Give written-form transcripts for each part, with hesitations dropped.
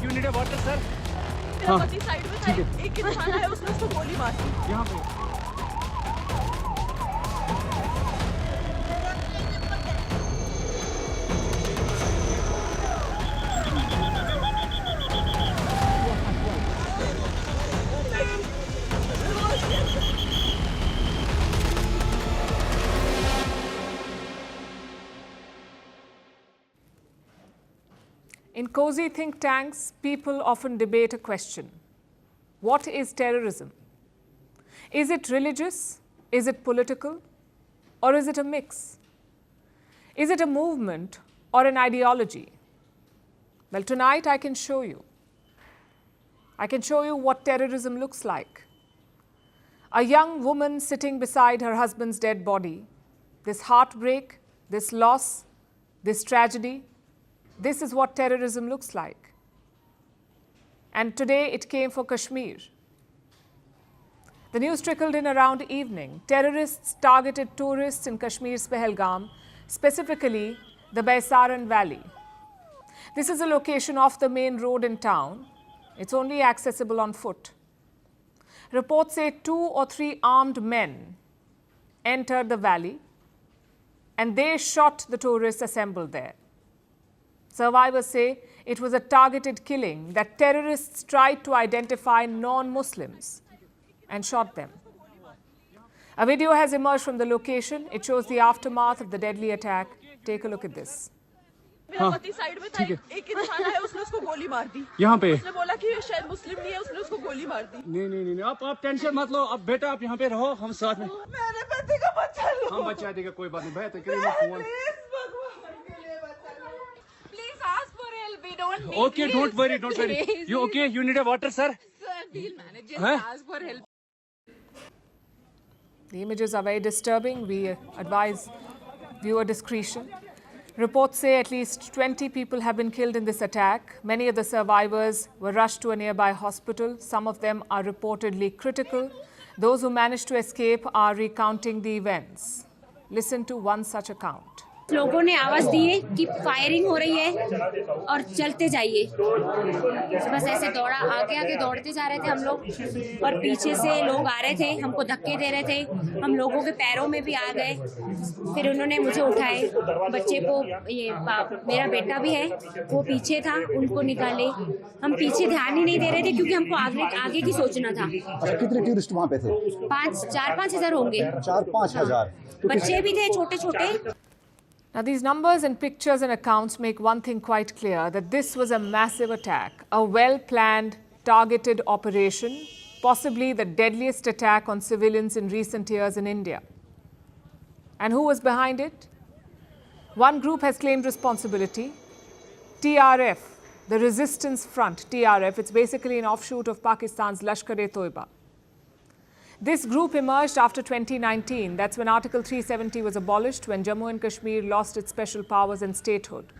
you need a water, sir? मेरा पति side में था, एक इंसान आया, उसने उसको गोली मार दी। यहाँ पे। In cozy think tanks, people often debate a question. What is terrorism? Is it religious? Is it political? Or is it a mix? Is it a movement or an ideology? Well, tonight I can show you. I can show you what terrorism looks like. A young woman sitting beside her husband's dead body. This heartbreak, this loss, this tragedy. This is what terrorism looks like. And today it came for Kashmir. The news trickled in around evening. Terrorists targeted tourists in Kashmir's Pahalgam, specifically the Baisaran Valley. This is a location off the main road in town. It's only accessible on foot. Reports say 2 or 3 armed men entered the valley and they shot the tourists assembled there. Survivors say it was a targeted killing, that terrorists tried to identify non-Muslims and shot them. A video has emerged from the location. It shows the aftermath of the deadly attack. Take a look at this. मेरा पति side में था, एक इंसान आया, उसने उसको गोली मार दी। यहाँ पे। उसने बोला कि शायद मुस्लिम नहीं है, उसने उसको गोली मार दी। नहीं, आप टेंशन मत लो। अब बेटा आप यहाँ पे रहो, हम साथ में। मेरे पति का बच्चा लो। हम बचा देगा, कोई बात नहीं। भैया तो करिए phone. Please ask for help. We don't need Okay, don't worry. You okay? You need a water, sir? Sir, we'll manage. Just ask for help. The images are very disturbing. We advise viewer discretion. Reports say at least 20 people have been killed in this attack. Many of the survivors were rushed to a nearby hospital. Some of them are reportedly critical. Those who managed to escape are recounting the events. Listen to one such account. लोगों ने आवाज दी है कि firing हो रही है और चलते जाइए। बस ऐसे आगे दौड़ते जा रहे थे हम लोग और पीछे से लोग आ रहे थे, हमको धक्के दे रहे थे, हम लोगों के पैरों में भी आ गए। फिर उन्होंने मुझे उठाए, बच्चे को, मेरा बेटा भी है, वो पीछे था, उनको निकाले। हम पीछे ध्यान ही नहीं दे रहे थे क्योंकि हमको आगे की सोचना था। कितने टूरिस्ट वहाँ पे थे? 4-5 हजार होंगे। 4-5 हजार बच्चे भी थे छोटे-छोटे। Now, these numbers and pictures and accounts make one thing quite clear, that this was a massive attack, a well-planned, targeted operation, possibly the deadliest attack on civilians in recent years in India. And who was behind it? One group has claimed responsibility, TRF, the Resistance Front, TRF. It's basically an offshoot of Pakistan's Lashkar-e-Toiba. This group emerged after 2019. That's when Article 370 was abolished, when Jammu and Kashmir lost its special powers and statehood.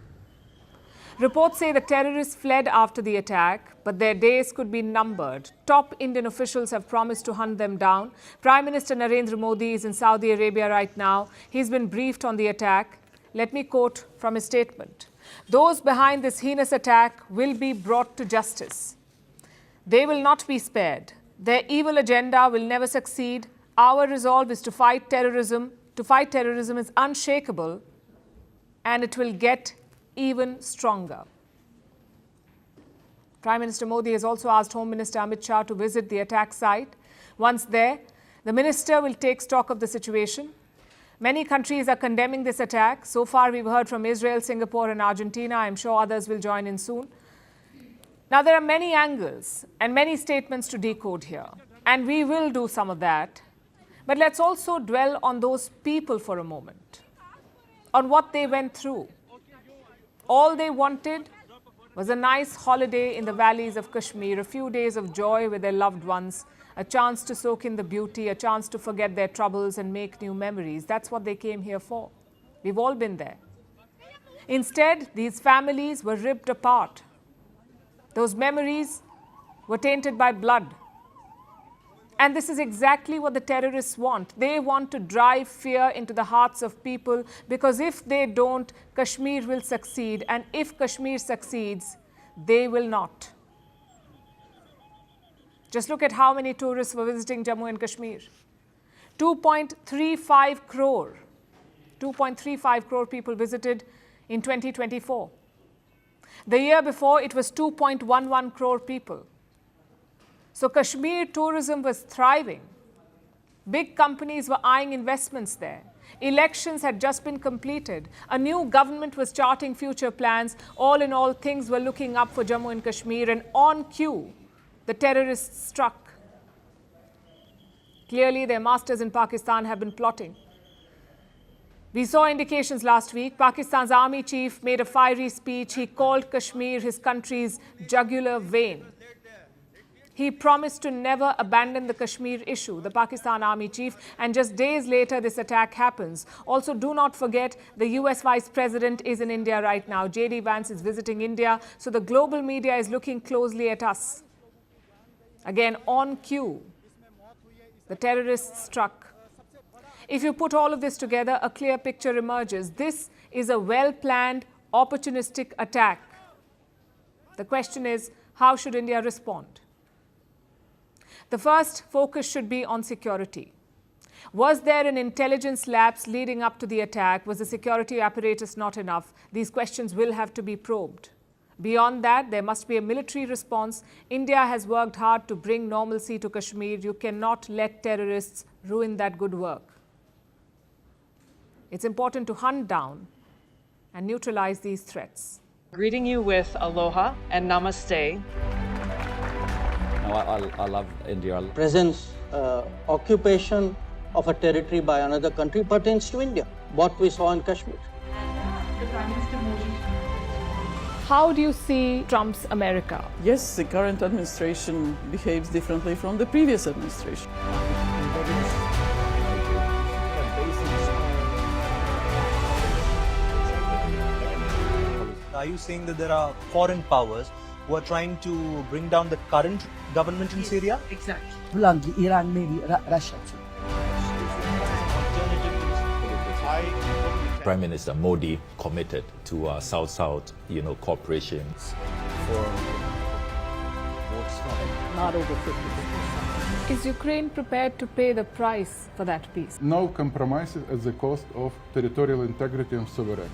Reports say the terrorists fled after the attack, but their days could be numbered. Top Indian officials have promised to hunt them down. Prime Minister Narendra Modi is in Saudi Arabia right now. He's been briefed on the attack. Let me quote from his statement. Those behind this heinous attack will be brought to justice. They will not be spared. Their evil agenda will never succeed. Our resolve is to fight terrorism. To fight terrorism is unshakable, and it will get even stronger. Prime Minister Modi has also asked Home Minister Amit Shah to visit the attack site. Once there, the minister will take stock of the situation. Many countries are condemning this attack. So far, we've heard from Israel, Singapore, and Argentina. I'm sure others will join in soon. Now, there are many angles and many statements to decode here, and we will do some of that. But let's also dwell on those people for a moment, on what they went through. All they wanted was a nice holiday in the valleys of Kashmir, a few days of joy with their loved ones, a chance to soak in the beauty, a chance to forget their troubles and make new memories. That's what they came here for. We've all been there. Instead, these families were ripped apart. Those memories were tainted by blood. And this is exactly what the terrorists want. They want to drive fear into the hearts of people, because if they don't, Kashmir will succeed. And if Kashmir succeeds, They will not. Just look at how many tourists were visiting Jammu and Kashmir. 2.35 crore. 2.35 crore people visited in 2024. The year before, it was 2.11 crore people. So Kashmir tourism was thriving. Big companies were eyeing investments there. Elections had just been completed. A new government was charting future plans. All in all, things were looking up for Jammu and Kashmir, and on cue, the terrorists struck. Clearly, their masters in Pakistan have been plotting. We saw indications last week. Pakistan's army chief made a fiery speech. He called Kashmir his country's jugular vein. He promised to never abandon the Kashmir issue, the Pakistan army chief, and just days later this attack happens. Also, do not forget the US Vice President is in India right now. J.D. Vance is visiting India, so the global media is looking closely at us. Again, on cue, the terrorists struck. If you put all of this together, a clear picture emerges. This is a well-planned, opportunistic attack. The question is, how should India respond? The first focus should be on security. Was there an intelligence lapse leading up to the attack? Was the security apparatus not enough? These questions will have to be probed. Beyond that, there must be a military response. India has worked hard to bring normalcy to Kashmir. You cannot let terrorists ruin that good work. It's important to hunt down and neutralize these threats. Greeting you with aloha and namaste. I love India. Presence, occupation of a territory by another country pertains to India, what we saw in Kashmir. How do you see Trump's America? Yes, the current administration behaves differently from the previous administration. Are you saying that there are foreign powers who are trying to bring down the current government in Syria? Exactly. Iran, maybe Russia too. Prime Minister Modi committed to South-South, cooperation. Not over 50%. Is Ukraine prepared to pay the price for that peace? No compromises at the cost of territorial integrity and sovereignty.